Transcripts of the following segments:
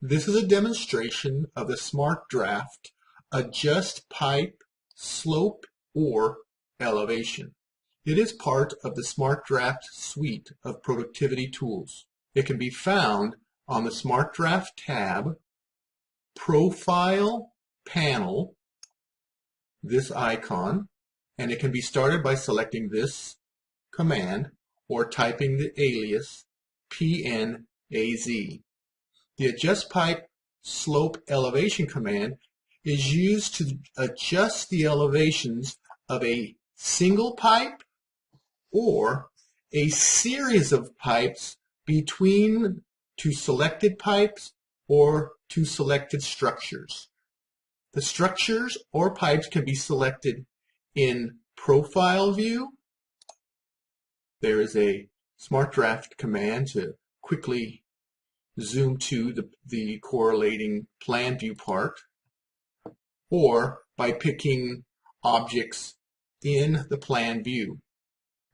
This is a demonstration of the SmartDraft Adjust Pipe Slope or Elevation. It is part of the SmartDraft suite of productivity tools. It can be found on the SmartDraft tab, Profile Panel, this icon, and it can be started by selecting this command or typing the alias PNAZ. The Adjust Pipe Slope Elevation command is used to adjust the elevations of a single pipe or a series of pipes between two selected pipes or two selected structures. The structures or pipes can be selected in Profile View. There is a SmartDraft command to quickly zoom to the correlating plan view part, or by picking objects in the plan view.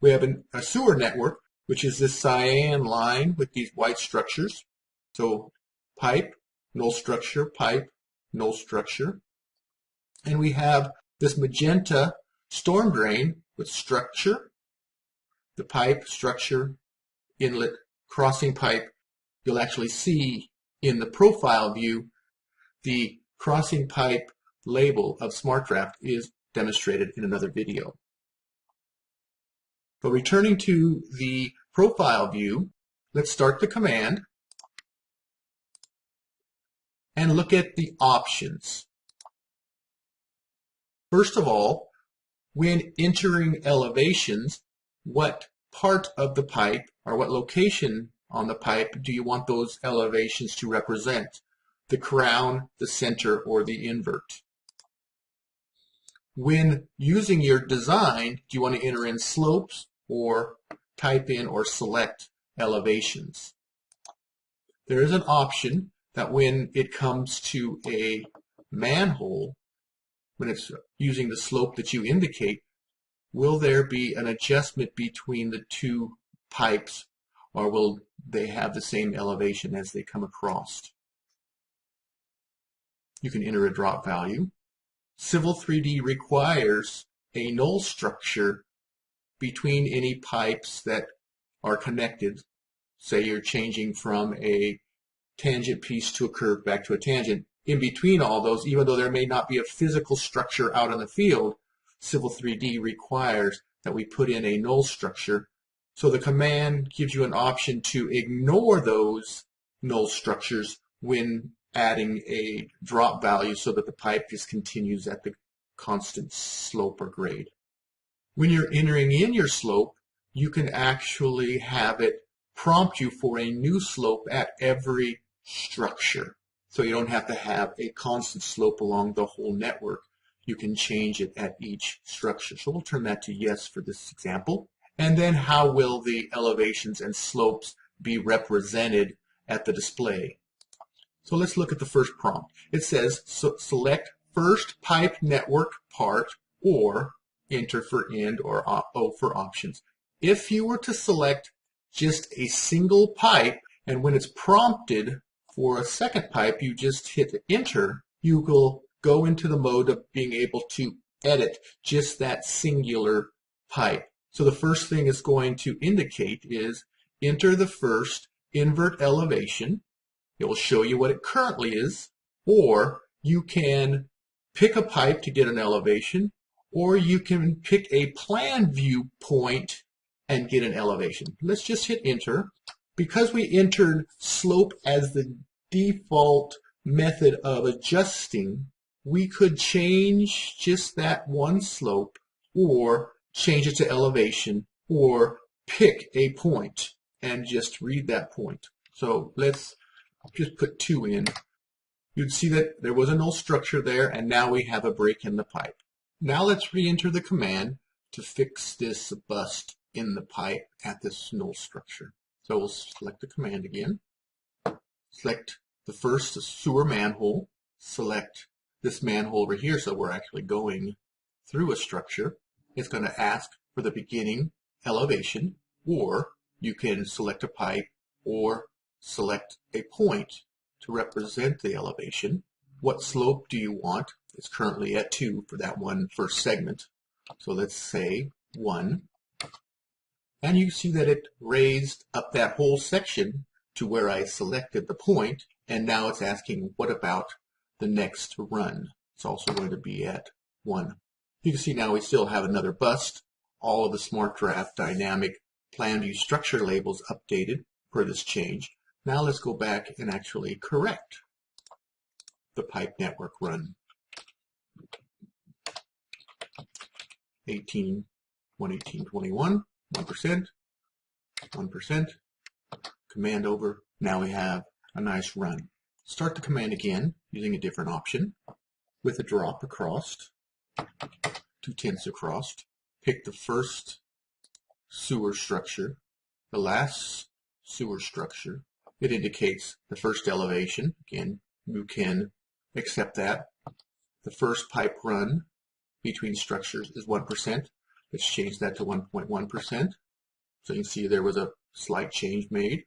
We have a sewer network, which is this cyan line with these white structures. So pipe, null structure, pipe, null structure. And we have this magenta storm drain with structure, the pipe, structure, inlet, crossing pipe. You'll actually see in the profile view the crossing pipe label of SmartDraft is demonstrated in another video. So returning to the profile view, let's start the command and look at the options. First of all, when entering elevations, what part of the pipe or what location on the pipe do you want those elevations to represent? The crown, the center, or the invert? When using your design, do you want to enter in slopes or type in or select elevations? There is an option that when it comes to a manhole, when it's using the slope that you indicate, will there be an adjustment between the two pipes, or will they have the same elevation as they come across? You can enter a drop value. Civil 3D requires a null structure between any pipes that are connected. Say you're changing from a tangent piece to a curve back to a tangent. In between all those, even though there may not be a physical structure out in the field, Civil 3D requires that we put in a null structure. So the command gives you an option to ignore those null structures when adding a drop value so that the pipe just continues at the constant slope or grade. When you're entering in your slope, you can actually have it prompt you for a new slope at every structure. So you don't have to have a constant slope along the whole network. You can change it at each structure. So we'll turn that to yes for this example. And then how will the elevations and slopes be represented at the display? So let's look at the first prompt. It says select first pipe network part or enter for end or O for options. If you were to select just a single pipe, and when it's prompted for a second pipe, you just hit enter, you will go into the mode of being able to edit just that singular pipe. So the first thing it's going to indicate is enter the first invert elevation. It will show you what it currently is, or you can pick a pipe to get an elevation, or you can pick a plan view point and get an elevation. Let's just hit enter. Because we entered slope as the default method of adjusting, we could change just that one slope, or change it to elevation, or pick a point and just read that point. So let's just put 2 in. You'd see that there was a null structure there, and now we have a break in the pipe. Now let's re-enter the command to fix this bust in the pipe at this null structure. So we'll select the command again. Select the first sewer manhole. Select this manhole over here, so we're actually going through a structure. It's going to ask for the beginning elevation, or you can select a pipe or select a point to represent the elevation. What slope do you want? It's currently at 2 for that one first segment. So let's say 1. And you see that it raised up that whole section to where I selected the point, and now it's asking what about the next run. It's also going to be at 1. You can see now we still have another bust. All of the SmartDraft dynamic plan view structure labels updated for this change. Now let's go back and actually correct the pipe network run. 18, 118, 21, 1%, 1%, command over. Now we have a nice run. Start the command again using a different option with a drop across, 2/10 across. Pick the first sewer structure, the last sewer structure. It indicates the first elevation. Again, you can accept that. The first pipe run between structures is 1%. Let's change that to 1.1%. So you can see there was a slight change made.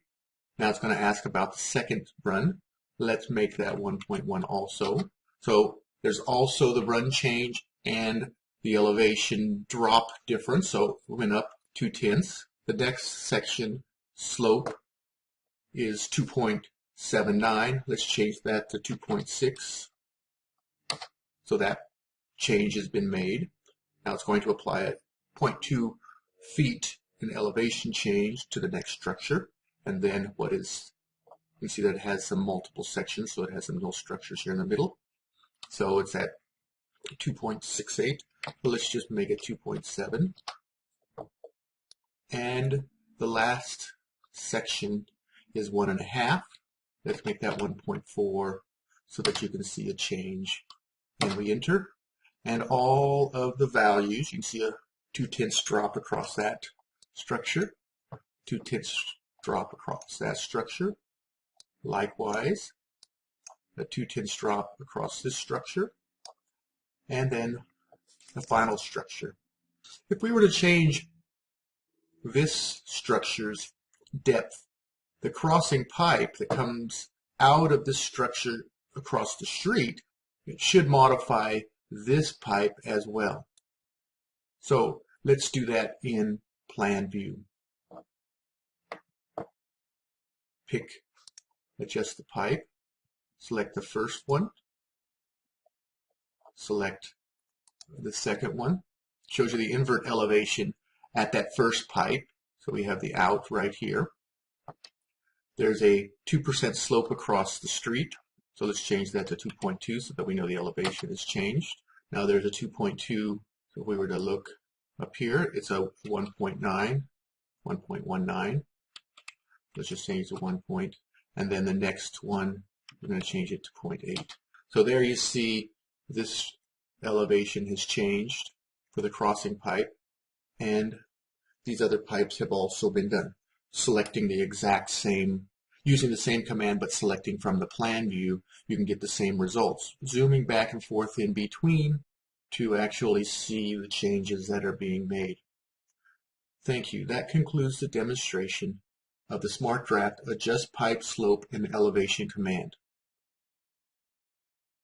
Now it's going to ask about the second run. Let's make that 1.1 also. So there's also the run change and the elevation drop difference. So we went up 2/10. The next section slope is 2.79. Let's change that to 2.6. So that change has been made. Now it's going to apply a 0.2 feet in elevation change to the next structure. And then what is, you can see that it has some multiple sections, so it has some little structures here in the middle. So it's at 2.68. But let's just make it 2.7. And the last section is 1.5. Let's make that 1.4 so that you can see a change. And we enter. And all of the values, you can see a 2/10 drop across that structure, 2/10 drop across that structure. Likewise, a 2/10 drop across this structure, and then the final structure. If we were to change this structure's depth, the crossing pipe that comes out of this structure across the street, it should modify this pipe as well. So let's do that in plan view. Pick, adjust the pipe, select the first one, select the second one. Shows you the invert elevation at that first pipe. So we have the out right here. There's a 2% slope across the street. So let's change that to 2.2 so that we know the elevation has changed. Now there's a 2.2. So if we were to look up here, it's a 1.9, 1.19. Let's just change to 1 point. And then the next one, we're going to change it to 0.8. So there you see this elevation has changed for the crossing pipe. And these other pipes have also been done. Selecting the exact same, using the same command but selecting from the plan view, you can get the same results. Zooming back and forth in between to actually see the changes that are being made. Thank you. That concludes the demonstration of the SmartDraft Adjust Pipe Slope and Elevation command.